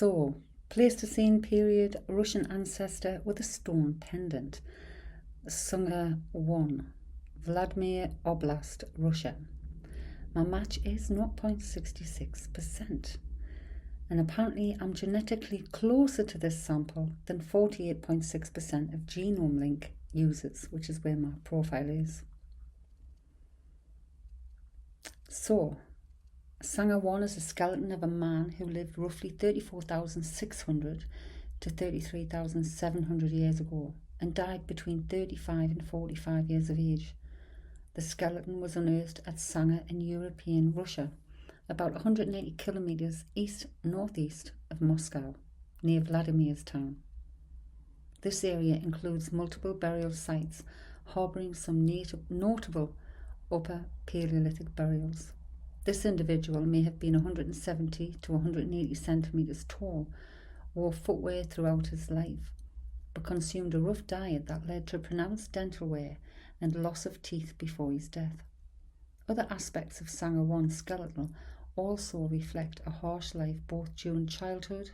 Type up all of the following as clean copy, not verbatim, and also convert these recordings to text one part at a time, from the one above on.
So, Pleistocene period Russian ancestor with a stone pendant. Sungir1, Vladimir Oblast, Russia. My match is 0.66%. And apparently I'm genetically closer to this sample than 48.6% of genome link users, which is where my profile is. So, Sungir1 is a skeleton of a man who lived roughly 34,600 to 33,700 years ago and died between 35 and 45 years of age. The skeleton was unearthed at Sungir in European Russia, about 180 kilometers east-northeast of Moscow, near Vladimir's town. This area includes multiple burial sites harbouring some notable upper Paleolithic burials. This individual may have been 170 to 180 centimetres tall, wore footwear throughout his life, but consumed a rough diet that led to pronounced dental wear and loss of teeth before his death. Other aspects of Sungir1's skeleton also reflect a harsh life both during childhood,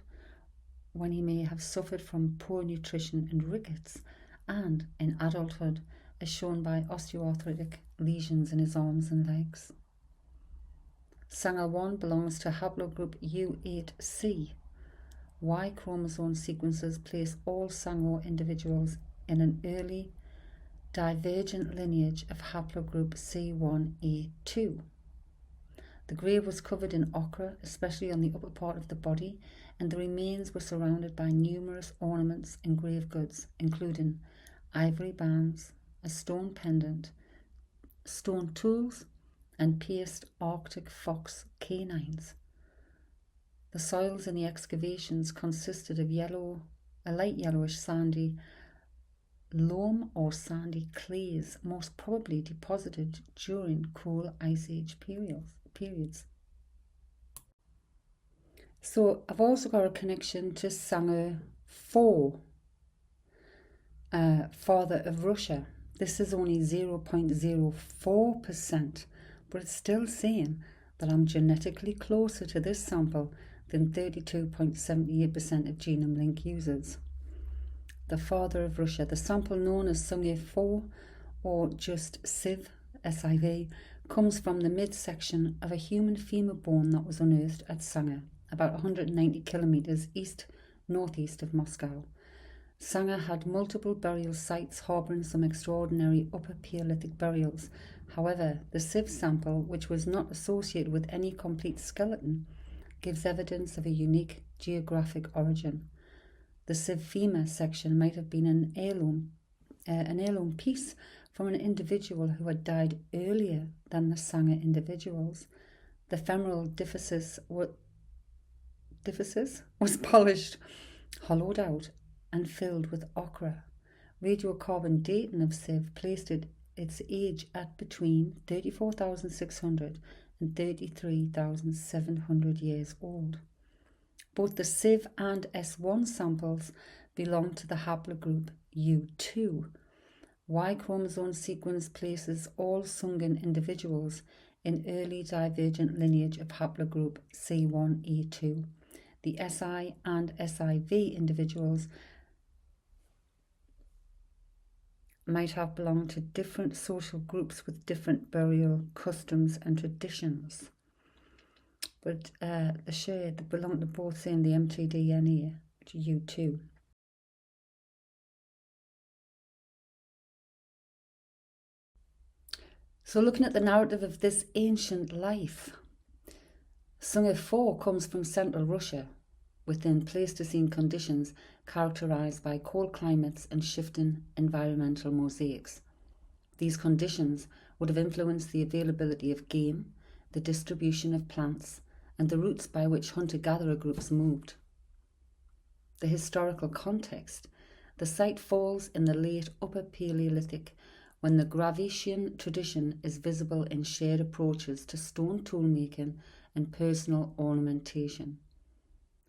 when he may have suffered from poor nutrition and rickets, and in adulthood, as shown by osteoarthritic lesions in his arms and legs. Sungir1 belongs to haplogroup U8C. Y-chromosome sequences place all Sungir individuals in an early divergent lineage of haplogroup C1A2. The grave was covered in ochre, especially on the upper part of the body, and the remains were surrounded by numerous ornaments and grave goods, including ivory bands, a stone pendant, stone tools, and pierced Arctic fox canines. The soils in the excavations consisted of a light yellowish sandy loam or sandy clays, most probably deposited during cool Ice Age periods. So I've also got a connection to Sungir1, father of Russia. This is only 0.04%, but it's still saying that I'm genetically closer to this sample than 32.78% of genome link users. The father of Russia, the sample known as Sungir4 or just SIV, comes from the midsection of a human femur bone that was unearthed at Sungir, about 190 kilometers east-northeast of Moscow. Sungir had multiple burial sites harbouring some extraordinary upper Paleolithic burials. However, the sieve sample, which was not associated with any complete skeleton, gives evidence of a unique geographic origin. The sieve femur section might have been an heirloom piece from an individual who had died earlier than the Sungir individuals. The femoral diaphysis was polished, hollowed out, and filled with ochre. Radiocarbon dating of sieve placed its age at between 34,600 and 33,700 years old. Both the sieve and S1 samples belong to the haplogroup U2. Y-chromosome sequence places all Sungir individuals in early divergent lineage of haplogroup C1A2. The SI and SIV individuals might have belonged to different social groups with different burial customs and traditions. But they belong to both same the mtDNA, U2. So looking at the narrative of this ancient life, Sungir4 comes from central Russia within Pleistocene conditions characterized by cold climates and shifting environmental mosaics. These conditions would have influenced the availability of game, the distribution of plants, and the routes by which hunter-gatherer groups moved. The historical context: the site falls in the late Upper Paleolithic, when the Gravitian tradition is visible in shared approaches to stone toolmaking and personal ornamentation.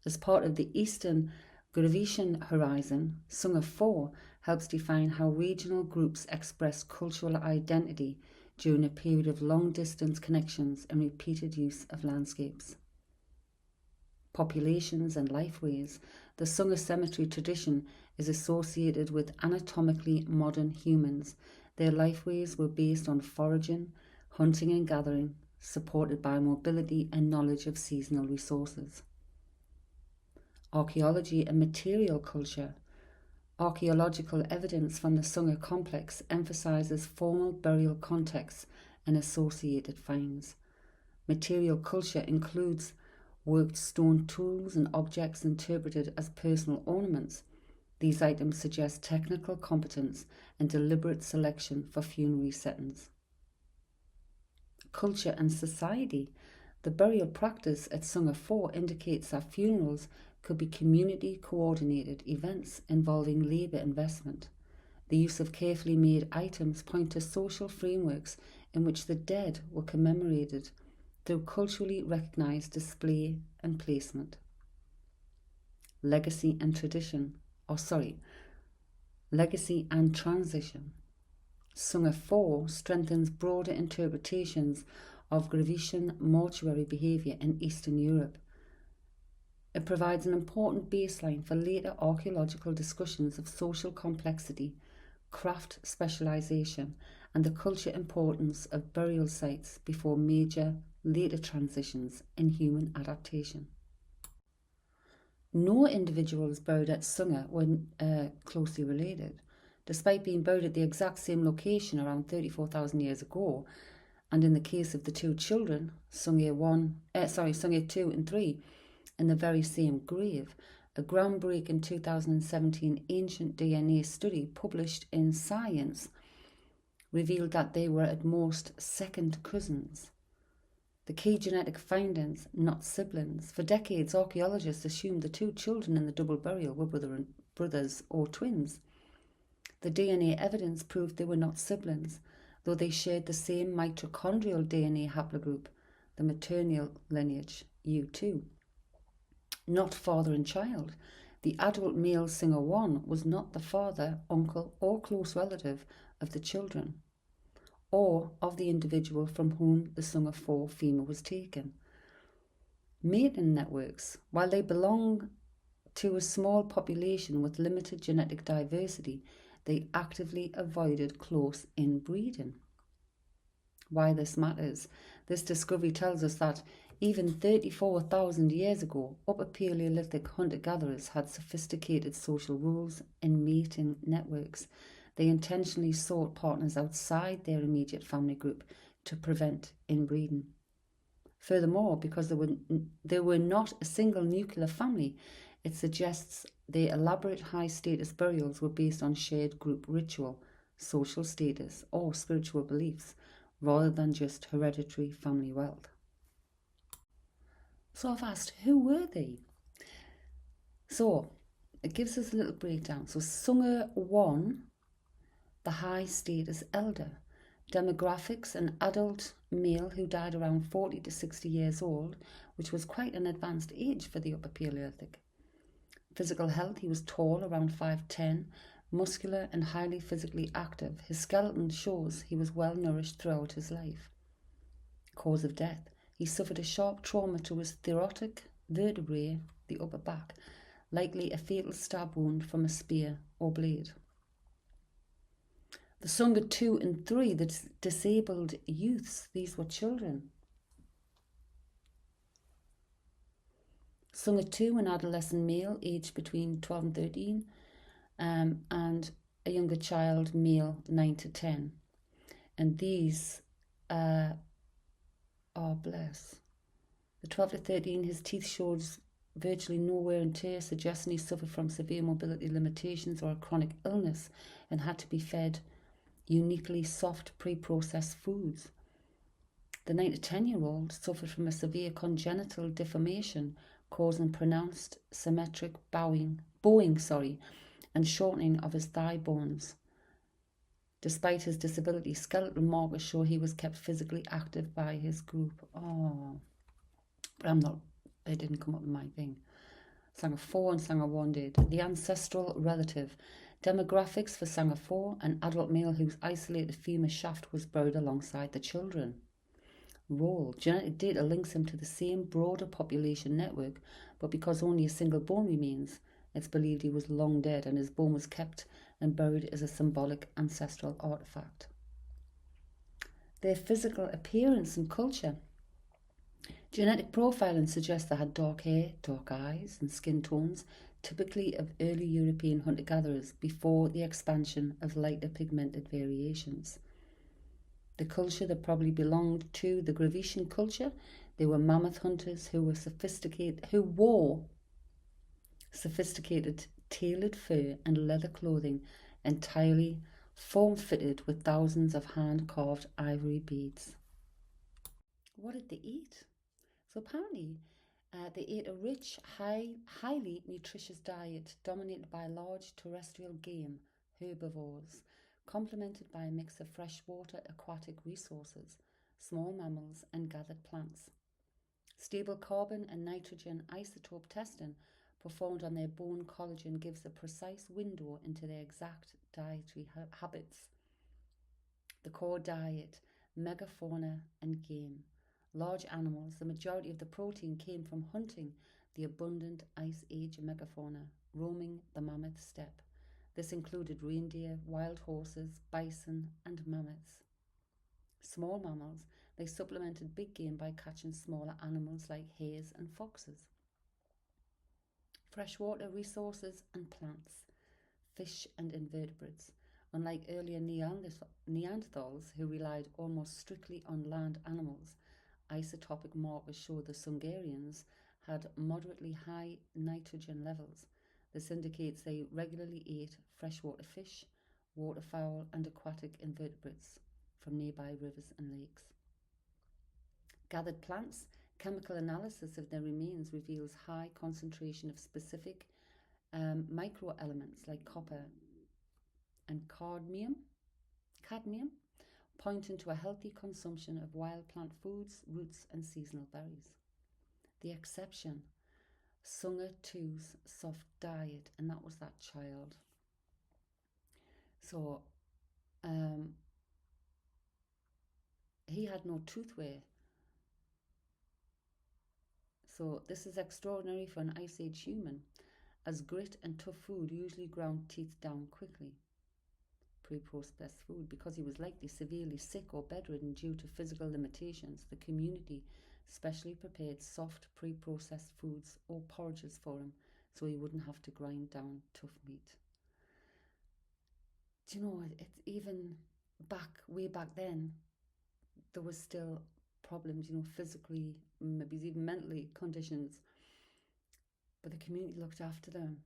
As part of the Eastern Gravitian horizon, Sungir4 helps define how regional groups express cultural identity during a period of long-distance connections and repeated use of landscapes. populations and lifeways, the Sungir cemetery tradition is associated with anatomically modern humans. Their lifeways were based on foraging, hunting and gathering, supported by mobility and knowledge of seasonal resources. Archaeology and material culture. Archaeological evidence from the Sungir complex emphasizes formal burial contexts and associated finds. Material culture includes worked stone tools and objects interpreted as personal ornaments. These items suggest technical competence and deliberate selection for funerary settings. Culture and society. The burial practice at Sungir1 indicates that funerals could be community coordinated events involving labour investment. The use of carefully made items point to social frameworks in which the dead were commemorated through culturally recognised display and placement. Legacy and transition. Sungir1 strengthens broader interpretations of Grecian mortuary behaviour in Eastern Europe. It provides an important baseline for later archaeological discussions of social complexity, craft specialisation, and the cultural importance of burial sites before major later transitions in human adaptation. No individuals buried at Sungir were closely related. Despite being buried at the exact same location around 34,000 years ago, and in the case of the two children, Sungir 2 and 3, in the very same grave, a groundbreaking 2017 ancient DNA study published in Science revealed that they were at most second cousins. The key genetic findings, not siblings. For decades, archaeologists assumed the two children in the double burial were brothers or twins. The DNA evidence proved they were not siblings, though they shared the same mitochondrial DNA haplogroup, the maternal lineage, U2. Not father and child. The adult male Sungir1 was not the father, uncle, or close relative of the children, or of the individual from whom the Sungir1 femur was taken. Mating networks. While they belong to a small population with limited genetic diversity, they actively avoided close inbreeding. Why this matters? This discovery tells us that even 34,000 years ago, upper Paleolithic hunter-gatherers had sophisticated social rules and mating networks. They intentionally sought partners outside their immediate family group to prevent inbreeding. Furthermore, because they were not a single nuclear family, it suggests their elaborate high-status burials were based on shared group ritual, social status, or spiritual beliefs, rather than just hereditary family wealth. So I've asked, who were they? So it gives us a little breakdown. So Sungir1, the high-status elder. Demographics, an adult male who died around 40 to 60 years old, which was quite an advanced age for the Upper Paleolithic. Physical health, he was tall, around 5'10", muscular and highly physically active. His skeleton shows he was well nourished throughout his life. Cause of death, he suffered a sharp trauma to his thoracic vertebrae, the upper back, likely a fatal stab wound from a spear or blade. The Sungir 2 and 3, the disabled youths, these were children. Sungir 2, an adolescent male aged between 12 and 13, and a younger child, male, 9 to 10. And these are bless. The 12 to 13, his teeth showed virtually no wear and tear, suggesting he suffered from severe mobility limitations or a chronic illness and had to be fed uniquely soft pre-processed foods. The 9 to 10-year-old suffered from a severe congenital deformation causing pronounced symmetric bowing, and shortening of his thigh bones. Despite his disability, skeletal markers show he was kept physically active by his group. But it didn't come up in my thing. Sungir 4 and Sungir 1 did. The ancestral relative. Demographics for Sungir 4, an adult male whose isolated femur shaft was buried alongside the children. Role. Genetic data links him to the same broader population network, but because only a single bone remains, it's believed he was long dead and his bone was kept and buried as a symbolic ancestral artifact. Their physical appearance and culture. Genetic profiling suggests they had dark hair, dark eyes, and skin tones, typically of early European hunter-gatherers before the expansion of lighter pigmented variations. The culture that probably belonged to the Grecian culture, they were mammoth hunters who wore sophisticated tailored fur and leather clothing entirely form-fitted with thousands of hand-carved ivory beads. What did they eat? So apparently they ate a rich, highly nutritious diet dominated by large terrestrial game, herbivores, complemented by a mix of freshwater aquatic resources, small mammals and gathered plants. Stable carbon and nitrogen isotope testing performed on their bone collagen gives a precise window into their exact dietary habits. The core diet, megafauna and game. Large animals, the majority of the protein came from hunting the abundant Ice Age megafauna, roaming the mammoth steppe. This included reindeer, wild horses, bison, and mammoths. Small mammals, they supplemented big game by catching smaller animals like hares and foxes. Freshwater resources and plants, fish and invertebrates. Unlike earlier Neanderthals, who relied almost strictly on land animals, isotopic markers show the Sungarians had moderately high nitrogen levels. This indicates they regularly ate freshwater fish, waterfowl, and aquatic invertebrates from nearby rivers and lakes. Gathered plants, chemical analysis of their remains reveals high concentration of specific microelements like copper and cadmium, pointing to a healthy consumption of wild plant foods, roots, and seasonal berries. The exception, Sungir2's soft diet, and that was that child. So he had no toothwear. So this is extraordinary for an Ice Age human, as grit and tough food usually ground teeth down quickly. Pre-processed food, because he was likely severely sick or bedridden due to physical limitations, the community specially prepared soft pre-processed foods or porridges for him so he wouldn't have to grind down tough meat. Do you know, it's even way back then, there was still problems, physically, maybe even mentally conditions, but the community looked after them.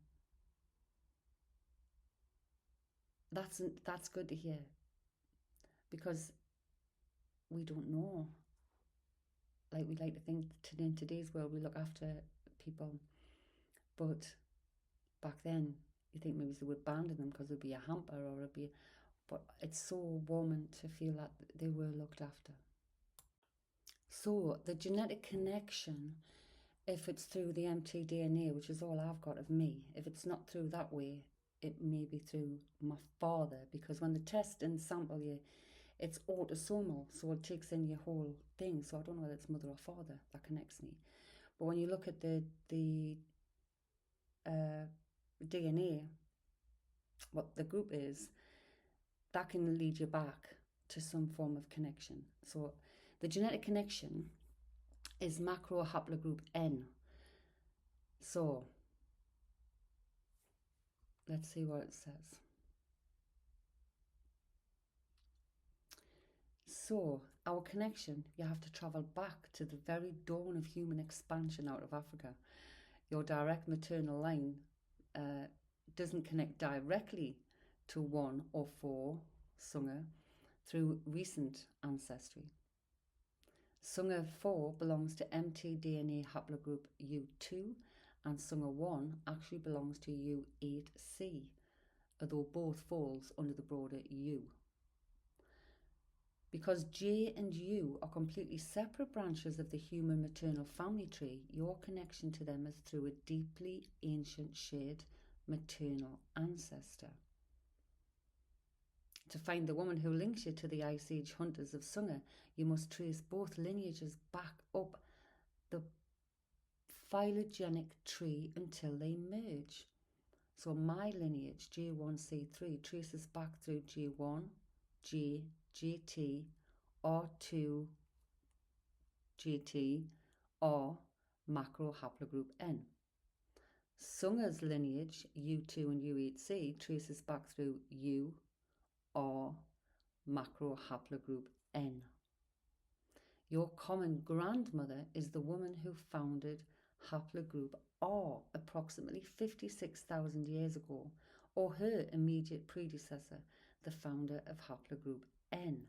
That's good to hear, because we don't know. Like, we like to think in today's world we look after people, but back then you think maybe they would abandon them because it'd be a hamper or it'd be, but it's so warming to feel that they were looked after. So the genetic connection, if it's through the mtDNA, which is all I've got of me, if it's not through that way, it may be through my father, because when the test and sample you, it's autosomal, so it takes in your whole thing. So I don't know whether it's mother or father that connects me. But when you look at the DNA, what the group is, that can lead you back to some form of connection. So the genetic connection is macro haplogroup N. So let's see what it says. So our connection, you have to travel back to the very dawn of human expansion out of Africa. Your direct maternal line doesn't connect directly to 1 or 4 Sungir through recent ancestry. Sungir4 belongs to mtDNA haplogroup U2, and Sungir1 actually belongs to U8C, although both falls under the broader U. Because J and U are completely separate branches of the human maternal family tree, your connection to them is through a deeply ancient shared maternal ancestor. To find the woman who links you to the Ice Age hunters of Sungir, you must trace both lineages back up the phylogenetic tree until they merge. So my lineage, J1C3, traces back through J1, J, JT, R2, JT, or macro haplogroup N. Sungir's lineage, U2 and U8C, traces back through U, R, macro haplogroup N. Your common grandmother is the woman who founded haplogroup R approximately 56,000 years ago, or her immediate predecessor, the founder of haplogroup N.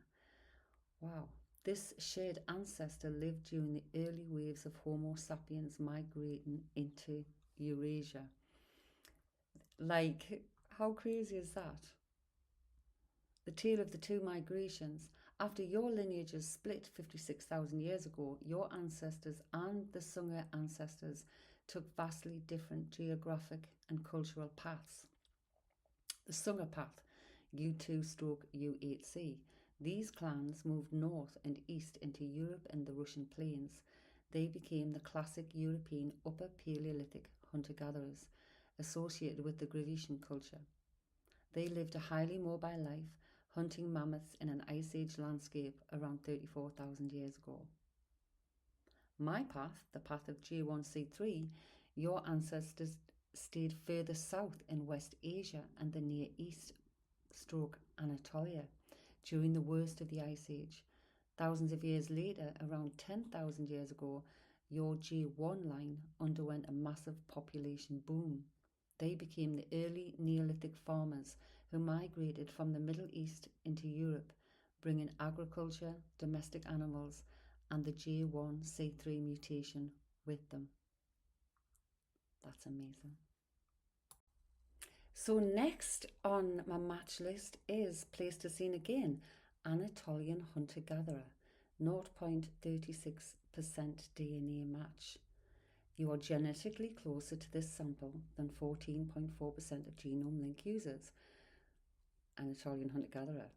Wow. This shared ancestor lived during the early waves of Homo sapiens migrating into Eurasia. Like, how crazy is that? The tale of the two migrations. After your lineages split 56,000 years ago, your ancestors and the Sungir ancestors took vastly different geographic and cultural paths. The Sungir path, U2/U8C. These clans moved north and east into Europe and the Russian plains. They became the classic European Upper Paleolithic hunter-gatherers, associated with the Grecian culture. They lived a highly mobile life, hunting mammoths in an Ice Age landscape around 34,000 years ago. My path, the path of J1C3, your ancestors stayed further south in West Asia and the Near East / Anatolia during the worst of the Ice Age. Thousands of years later, around 10,000 years ago, your J1 line underwent a massive population boom. They became the early Neolithic farmers who migrated from the Middle East into Europe, bringing agriculture, domestic animals, and the J1C3 mutation with them. That's amazing. So next on my match list is Pleistocene again, Anatolian hunter-gatherer, 0.36% DNA match. You are genetically closer to this sample than 14.4% of genome link users. Anatolian hunter-gatherer.